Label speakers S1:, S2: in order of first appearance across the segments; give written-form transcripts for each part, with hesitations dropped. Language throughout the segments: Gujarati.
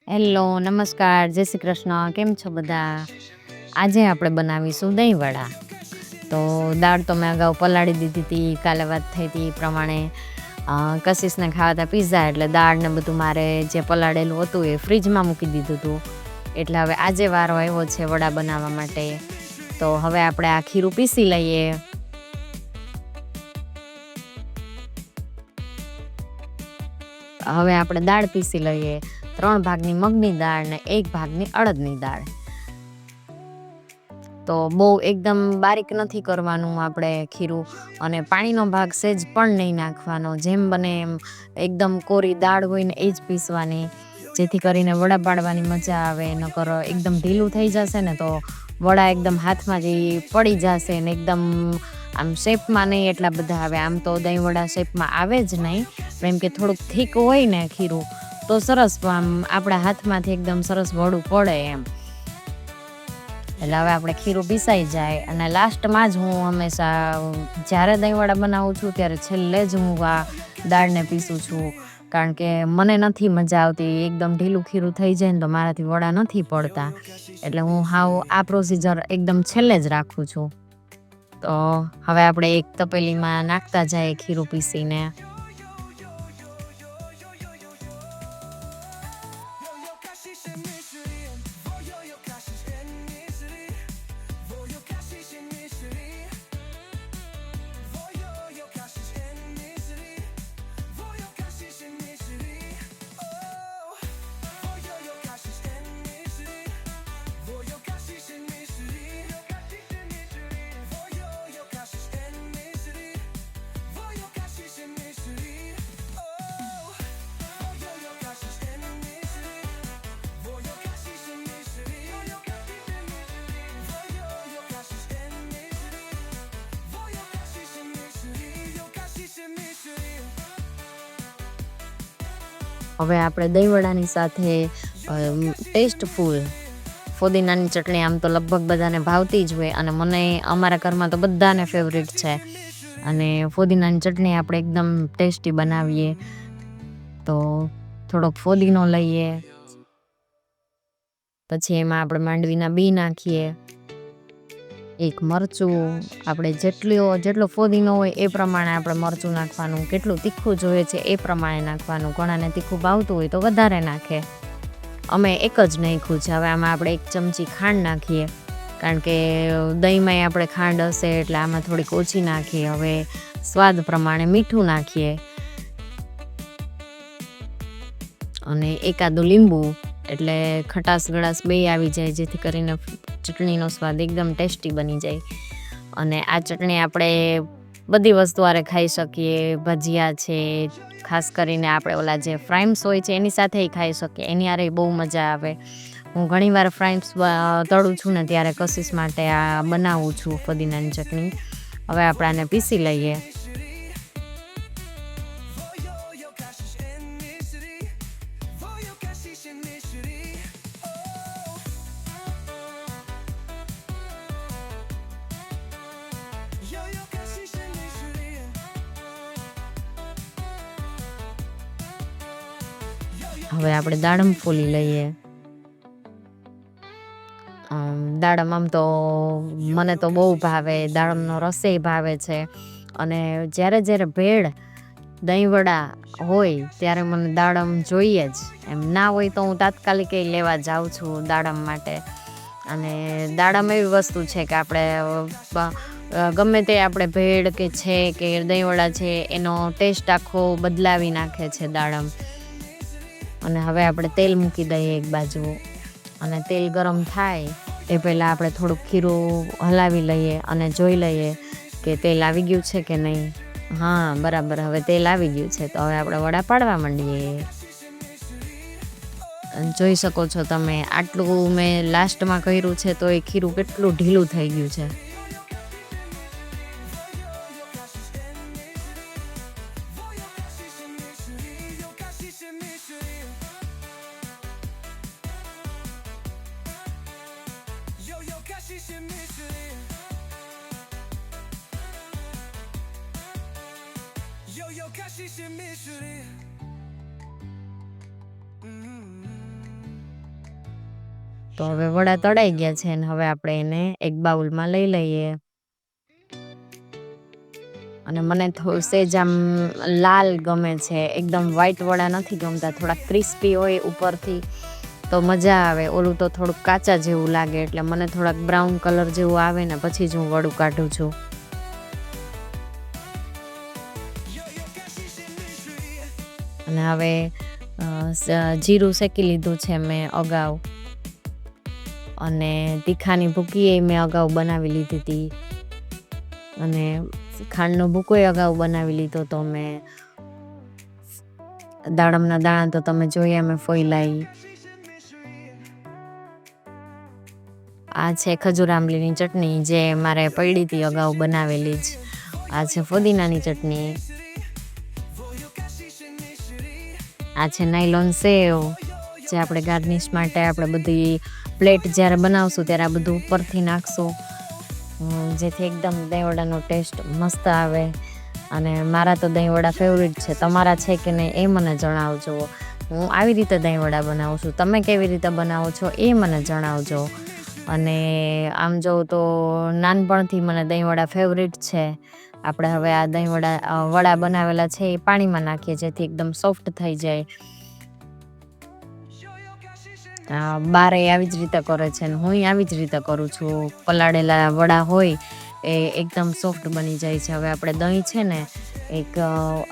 S1: હેલો, નમસ્કાર, જય શ્રી કૃષ્ણ. કેમ છો બધા? આજે આપણે બનાવીશું દહીંવડા. તો દાળ તો મેં અગાઉ પલાળી દીધી હતી. કાલે વાત થઈ હતી એ પ્રમાણે કશિશને ખાવા હતા પીઝા, એટલે દાળ ને બધું મારે જે પલાળેલું હતું એ ફ્રીજમાં મૂકી દીધું હતું. એટલે હવે આજે વારો આવ્યો છે વડા બનાવવા માટે. તો હવે આપણે આ ખીરું પીસી લઈએ. હવે આપણે દાળ પીસી લઈએ. 3 ભાગની મગની દાળ ને 1 ભાગની અડદની દાળ. તો બહુ એકદમ બારીક નથી કરવાનું આપણે ખીરું, અને પાણીનો ભાગ સહેજ પણ નહીં નાખવાનો. જેમ બને એમ એકદમ કોરી દાળ હોય ને એ જ પીસવાની, જેથી કરીને વડા પાડવાની મજા આવે. નકર એકદમ ઢીલું થઈ જશે ને તો વડા એકદમ હાથમાં જે પડી જશે ને એકદમ આમ શેપમાં નહીં એટલા બધા આવે. આમ તો દહીં વડા શેપમાં આવે જ નહીં, પણ એમ કે થોડુંક થીક હોય ને ખીરું તો સરસ આમ આપણા હાથમાંથી એકદમ સરસ વડું પડે એમ. એટલે હવે આપણે ખીરું પીસાઈ જાય, અને લાસ્ટમાં જ હું હંમેશા જ્યારે દહીંવડા બનાવું છું ત્યારે છેલ્લે જ હું આ દાળને પીસું છું, કારણ કે મને નથી મજા આવતી. એકદમ ઢીલું ખીરું થઈ જાય ને તો મારાથી વડા નથી પડતા, એટલે હું આ પ્રોસિજર એકદમ છેલ્લે જ રાખું છું. તો હવે આપણે એક તપેલીમાં નાખતા જાય ખીરું પીસીને. હવે આપણે દહીંવડાની સાથે ટેસ્ટફુલ ફોદીનાની ચટણી આમ તો લગભગ બધાને ભાવતી જ હોય, અને મને અમારા ઘરમાં તો બધાને ફેવરિટ છે. અને ફોદીનાની ચટણી આપણે એકદમ ટેસ્ટી બનાવીએ. તો થોડોક ફોદીનો લઈએ, પછી એમાં આપણે માંડવીના બી નાખીએ, 1 મરચું. આપણે જેટલો ફોદીનો હોય એ પ્રમાણે આપણે મરચું નાખવાનું. કેટલું તીખું જોઈએ છે એ પ્રમાણે નાખવાનું. ઘણાને તીખું ભાવતું હોય તો વધારે નાખે. અમે એક જ નાખ્યું છે. હવે આમાં આપણે 1 ચમચી ખાંડ નાખીએ, કારણ કે દહીંમાં આપણે ખાંડ હશે એટલે આમાં થોડીક ઓછી નાખીએ. હવે સ્વાદ પ્રમાણે મીઠું નાખીએ, અને એકાદું લીંબુ, એટલે ખટાશ ગળાશ બે આવી જાય, જેથી કરીને ચટણીનો સ્વાદ એકદમ ટેસ્ટી બની જાય. અને આ ચટણી આપણે બધી વસ્તુ હારે ખાઈ શકીએ. ભજીયા છે, ખાસ કરીને આપણે ઓલા જે ફ્રાઈમ્સ હોય છે એની સાથે ખાઈ શકીએ. એની હારે બહુ મજા આવે. હું ઘણીવાર ફ્રાઈમ્સ તળું છું ને ત્યારે કશિશ માટે આ બનાવું છું ફોદીનાની ચટણી. હવે આપણે આને પીસી લઈએ. હવે આપણે દાડમ ફોલી લઈએ. દાડમ આમ તો મને તો બહુ ભાવે, દાડમનો રસે ભાવે છે. અને જ્યારે ભેળ દહીંવડા હોય ત્યારે મને દાડમ જોઈએ જ. એમ ના હોય તો હું તાત્કાલિક લેવા જાઉં છું દાડમ માટે. અને દાડમ એવી વસ્તુ છે કે આપણે ગમે તે આપણે ભેળ કે છે કે દહીંવડા છે એનો ટેસ્ટ આખો બદલાવી નાખે છે દાડમ. અને હવે આપણે તેલ મૂકી દઈએ એક બાજુ, અને તેલ ગરમ થાય એ પહેલાં આપણે થોડુંક ખીરું હલાવી લઈએ અને જોઈ લઈએ કે તેલ આવી ગયું છે કે નહીં. હા, બરાબર, હવે તેલ આવી ગયું છે. તો હવે આપણે વડા પાડવા માંડીએ. જોઈ શકો છો તમે, આટલું મેં લાસ્ટમાં કર્યું છે તો એ ખીરું કેટલું ઢીલું થઈ ગયું છે. તો હવે વડા તળાઈ ગયા છે અને હવે આપણે એને એક બાઉલમાં લઈ લઈએ. અને મને સેજ આમ લાલ ગમે છે, એકદમ વ્હાઈટ વડા નથી ગમતા, થોડા ક્રિસ્પી હોય ઉપરથી તો મજા આવે. ઓલું તો થોડુંક કાચા જેવું લાગે, એટલે મને થોડાક બ્રાઉન કલર જેવું આવે ને પછી જ હું વડું કાઢું છું. અને હવે જીરું શેકી લીધું છે મેં અગાઉ, અને તીખાની ભૂકી મેં અગાઉ બનાવી લીધી હતી, અને ખાંડનો ભૂકો અગાઉ બનાવી લીધો તો મેં. દાડમના દાણા તો તમે જોયા મેં ફોઈલાઈ. આ છે ખજૂર આંબલીની ચટણી જે મારે પડી હતી અગાઉ બનાવેલી જ. આ છે ફુદીનાની ચટણી. આ છે નાયલોન સેવ જે આપણે ગાર્નિશ માટે આપણે બધી પ્લેટ જ્યારે બનાવશું ત્યારે આ બધું ઉપરથી નાખશું, જેથી એકદમ દહીંવડાનો ટેસ્ટ મસ્ત આવે. અને મારા તો દહીંવડા ફેવરિટ છે, તમારા છે કે નહીં એ મને જણાવજો. હું આવી રીતે દહીંવડા બનાવું છું, તમે કેવી રીતે બનાવો છો એ મને જણાવજો. અને આમ જોઉં તો નાનપણથી મને દહીંવડા ફેવરિટ છે. આપણે હવે આ વડા બનાવેલા છે એ પાણીમાં નાખીએ જેથી એકદમ સોફ્ટ થઈ જાય. બારે આવી જ રીતે કરે છે ને હું આવી જ રીતે કરું છું. પલાળેલા વડા હોય એ એકદમ સોફ્ટ બની જાય છે. હવે આપણે દહીં છે ને એક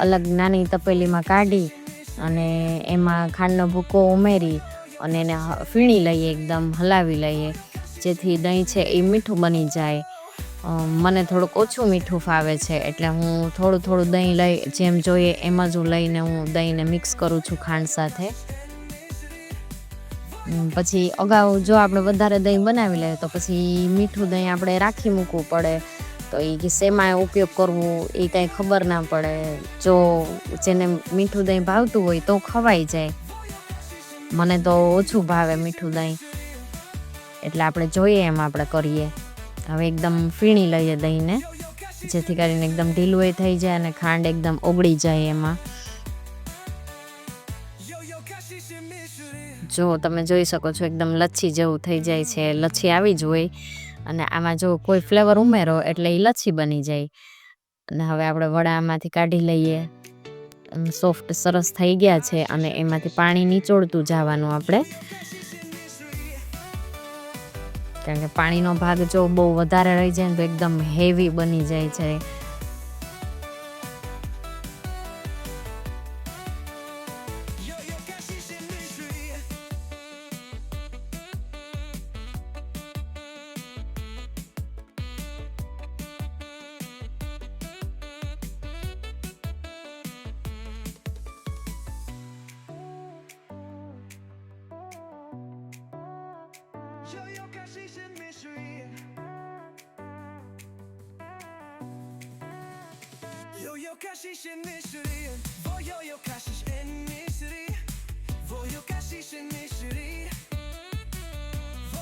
S1: અલગ નાની તપેલીમાં કાઢી અને એમાં ખાંડનો ભૂકો ઉમેરી અને એને ફીણી લઈએ, એકદમ હલાવી લઈએ જેથી દહીં છે એ મીઠું બની જાય. મને થોડુંક ઓછું મીઠું ફાવે છે એટલે હું થોડું દહીં લઈ, જેમ જોઈએ એમ જ હું લઈને હું દહીંને મિક્સ કરું છું ખાંડ સાથે. પછી અગાઉ જો આપણે વધારે દહીં બનાવી લઈએ તો પછી મીઠું દહીં આપણે રાખી મૂકવું પડે, તો એ શેમાં ઉપયોગ કરવો એ કાંઈ ખબર ના પડે. જો જેને મીઠું દહીં ભાવતું હોય તો ખવાઈ જાય, મને તો ઓછું ભાવે મીઠું દહીં, એટલે આપણે જોઈએ એમ આપણે કરીએ. હવે એકદમ ફીણી લઈએ દહીંને જેથી કરીને એકદમ ઢીલું થઈ જાય અને ખાંડ એકદમ ઓગળી જાય એમાં. જો તમે જોઈ શકો છો એકદમ લચ્છી જેવું થઈ જાય છે, લચ્છી આવી જ હોય. અને આમાં જો કોઈ ફ્લેવર ઉમેરો એટલે એ લચ્છી બની જાય. અને હવે આપણે વડા આમાંથી કાઢી લઈએ, સોફ્ટ સરસ થઈ ગયા છે અને એમાંથી પાણી નીચોડતું જવાનું આપણે, કારણ કે પાણીનો ભાગ જો બહુ વધારે રહી જાય ને તો એકદમ હેવી બની જાય છે.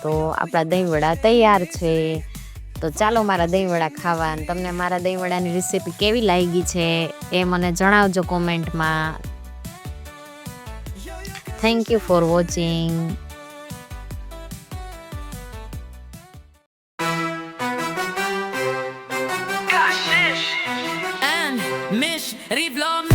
S1: તો આપણા દહીંવડા તૈયાર છે. તો ચાલો મારા દહીંવડા ખાવા. તમને મારા દહીંવડાની રેસીપી કેવી લાગી છે એ મને જણાવજો કોમેન્ટમાં. Thank you for watching.
S2: Mish, Rivlom